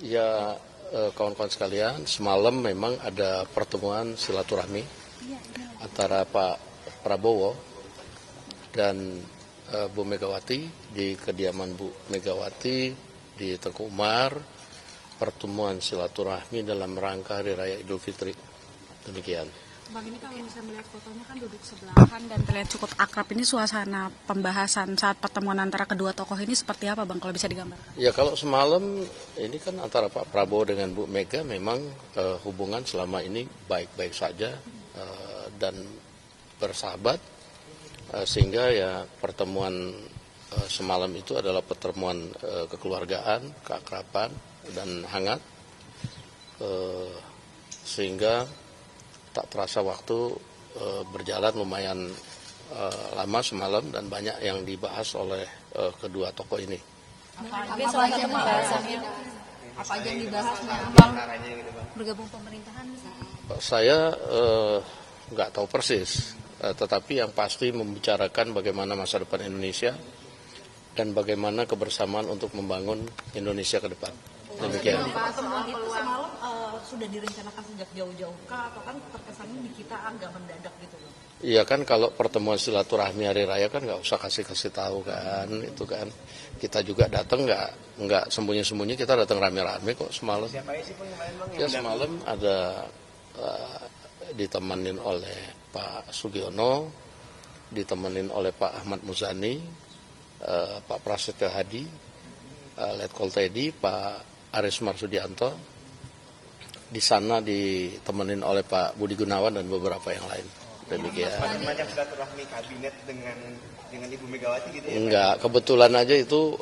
Ya, kawan-kawan sekalian, semalam memang ada pertemuan silaturahmi antara Pak Prabowo dan Bu Megawati di kediaman Bu Megawati di Tengku Umar, pertemuan silaturahmi dalam rangka Hari Raya Idul Fitri. Demikian. Bang, ini kalau bisa melihat fotonya kan duduk sebelahan dan terlihat cukup akrab. Ini suasana pembahasan saat pertemuan antara kedua tokoh ini seperti apa, Bang, kalau bisa digambarkan? Ya, kalau semalam ini kan antara Pak Prabowo dengan Bu Mega memang hubungan selama ini baik-baik saja dan bersahabat, sehingga ya pertemuan semalam itu adalah pertemuan kekeluargaan, keakraban dan hangat, sehingga tak terasa waktu berjalan lumayan lama semalam dan banyak yang dibahas oleh kedua tokoh ini. Apa aja pembahasannya? Apa aja yang dibahas, Bang? Bergabung pemerintahan misalnya? Saya nggak tahu persis, tetapi yang pasti membicarakan bagaimana masa depan Indonesia dan bagaimana kebersamaan untuk membangun Indonesia ke depan. Demikian. Pertemuan itu semalam sudah direncanakan sejak jauh-jauh kah, atau kan terkesannya di kita agak mendadak gitu loh? Iya kan, kalau pertemuan silaturahmi hari raya kan nggak usah kasih tahu kan, itu kan kita juga datang nggak sembunyi-sembunyi, kita datang rame-rame kok semalam. Siapa sih Bang yang lain, Bang? Ya semalam ada ditemenin oleh Pak Sugiono, ditemenin oleh Pak Ahmad Muzani, Pak Prasetyo Hadi, Letkol Teddy, Pak Aris Marsudianto. Di sana ditemenin oleh Pak Budi Gunawan dan beberapa yang lain. Demikian. Macam silaturahmi kabinet dengan Ibu Megawati gitu ya? Enggak, kebetulan aja itu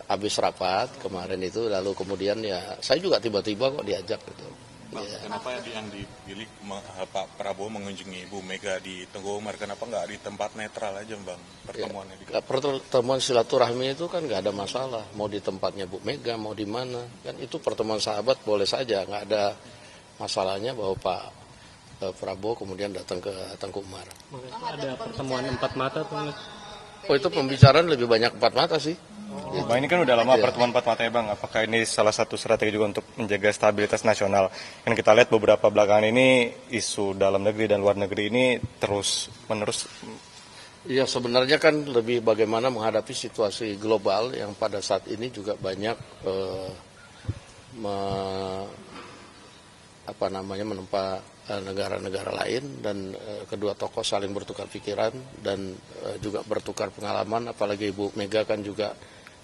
habis rapat kemarin itu, lalu kemudian ya saya juga tiba-tiba kok diajak gitu. Bang, ya. Kenapa yang dipilih Pak Prabowo mengunjungi Ibu Mega di Tengku Umar? Kenapa nggak di tempat netral aja, Bang, pertemuannya? Ya, pertemuan silaturahmi itu kan nggak ada masalah, mau di tempatnya Bu Mega, mau di mana, kan itu pertemuan sahabat boleh saja, nggak ada masalahnya bahwa Pak Prabowo kemudian datang ke Tengku Umar. Ada pertemuan empat mata tuh? Oh, itu pembicaraan lebih banyak empat mata sih. Bang, ini kan udah lama pertemuan empat mata ya, Bang. Apakah ini salah satu strategi juga untuk menjaga stabilitas nasional? Kan kita lihat beberapa belakangan ini isu dalam negeri dan luar negeri ini terus menerus. Iya, sebenarnya kan lebih bagaimana menghadapi situasi global yang pada saat ini juga banyak menempa negara-negara lain, dan kedua tokoh saling bertukar pikiran dan juga bertukar pengalaman, apalagi Ibu Mega kan juga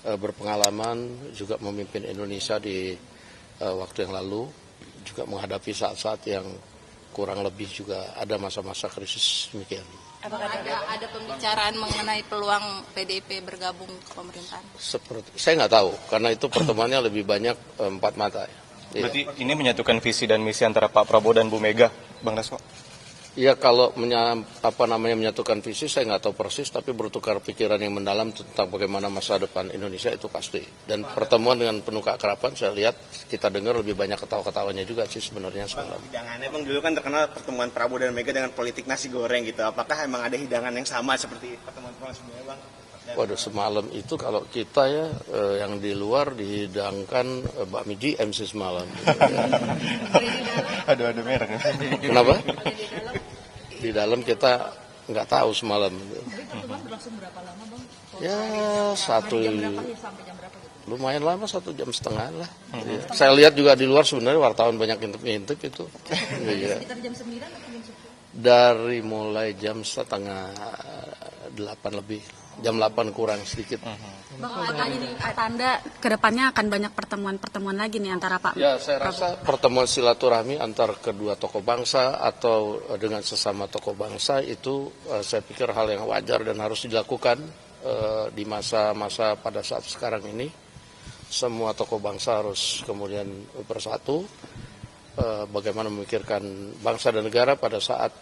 berpengalaman juga memimpin Indonesia di waktu yang lalu, juga menghadapi saat-saat yang kurang lebih juga ada masa-masa krisis demikian. Apakah ada pembicaraan mengenai peluang PDIP bergabung ke pemerintahan? Saya nggak tahu, karena itu pertemuannya lebih banyak empat mata. Berarti ini menyatukan visi dan misi antara Pak Prabowo dan Bu Mega, Bang Dasko? Iya, kalau menyatukan visi saya nggak tahu persis, tapi bertukar pikiran yang mendalam tentang bagaimana masa depan Indonesia itu pasti. Dan pertemuan dengan penuh keakraban, saya lihat kita dengar lebih banyak ketawa-ketawanya juga sih sebenarnya semalam. Hidangannya, Bang, dulu kan terkenal pertemuan Prabowo dan Mega dengan politik nasi goreng gitu. Apakah emang ada hidangan yang sama seperti pertemuan sebelumnya, Bang? Waduh, semalam itu kalau kita ya yang di luar dihidangkan bakmi GM sih semalam. Aduh merek. Kenapa? Di dalam kita nggak tahu semalam. Pertemuan berlangsung berapa lama, Bang? Ya Jam berapa nih, sampai jam berapa gitu? lumayan lama, 1,5 jam lah. Ya. Saya lihat juga di luar sebenarnya wartawan banyak ngintip itu. Ya. Sekitar jam 9 atau jam 10? Dari mulai jam 7:30 lebih. Jam 8 kurang sedikit. Bang, apakah ini tanda kedepannya akan banyak pertemuan-pertemuan lagi nih antara Pak? Ya, saya rasa pertemuan silaturahmi antar kedua tokoh bangsa atau dengan sesama tokoh bangsa itu saya pikir hal yang wajar dan harus dilakukan di masa-masa pada saat sekarang ini. Semua tokoh bangsa harus kemudian bersatu, bagaimana memikirkan bangsa dan negara pada saat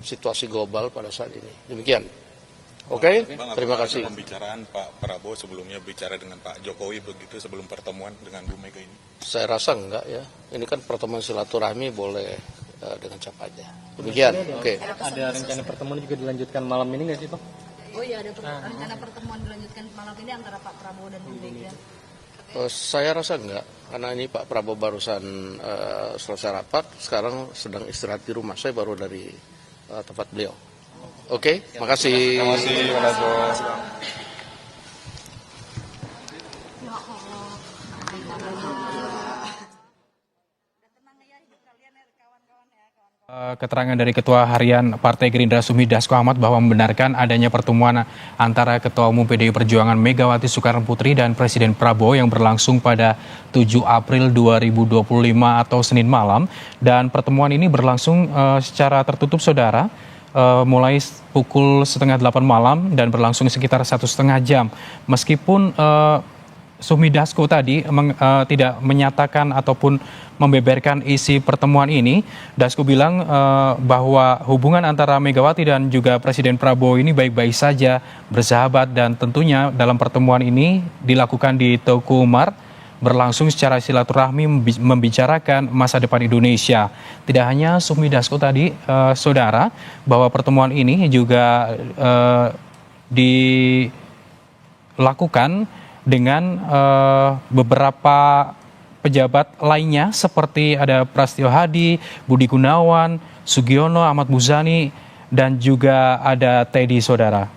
situasi global pada saat ini. Demikian. Oke, terima kasih. Pembicaraan Pak Prabowo sebelumnya bicara dengan Pak Jokowi begitu sebelum pertemuan dengan Bu Mega ini? Saya rasa enggak ya. Ini kan pertemuan silaturahmi, boleh dengan siapa aja. Demikian. Oke. Ada rencana pertemuan juga dilanjutkan malam ini nggak sih, Pak? Oh iya, ada rencana pertemuan dilanjutkan malam ini antara Pak Prabowo dan Bu Mega. Saya rasa enggak, karena ini Pak Prabowo barusan selesai rapat, sekarang sedang istirahat di rumah. Saya baru dari tempat beliau. Oke, makasih. Terima kasih, Mas Hasto. Keterangan dari Ketua Harian Partai Gerindra Sumi Dasko Ahmad bahwa membenarkan adanya pertemuan antara Ketua Umum PDI Perjuangan Megawati Soekarno Putri dan Presiden Prabowo yang berlangsung pada 7 April 2025 atau Senin malam, dan pertemuan ini berlangsung secara tertutup, saudara, mulai pukul setengah 8 malam dan berlangsung sekitar 1,5 jam. Meskipun Sumi Dasko tadi tidak menyatakan ataupun membeberkan isi pertemuan ini, Dasko bilang bahwa hubungan antara Megawati dan juga Presiden Prabowo ini baik-baik saja, bersahabat, dan tentunya dalam pertemuan ini dilakukan di Teguh Umar, berlangsung secara silaturahmi membicarakan masa depan Indonesia. Tidak hanya Sumi Dasko tadi, saudara, bahwa pertemuan ini juga dilakukan dengan beberapa pejabat lainnya seperti ada Prasetyo Hadi, Budi Gunawan, Sugiono, Ahmad Muzani, dan juga ada Teddy, saudara.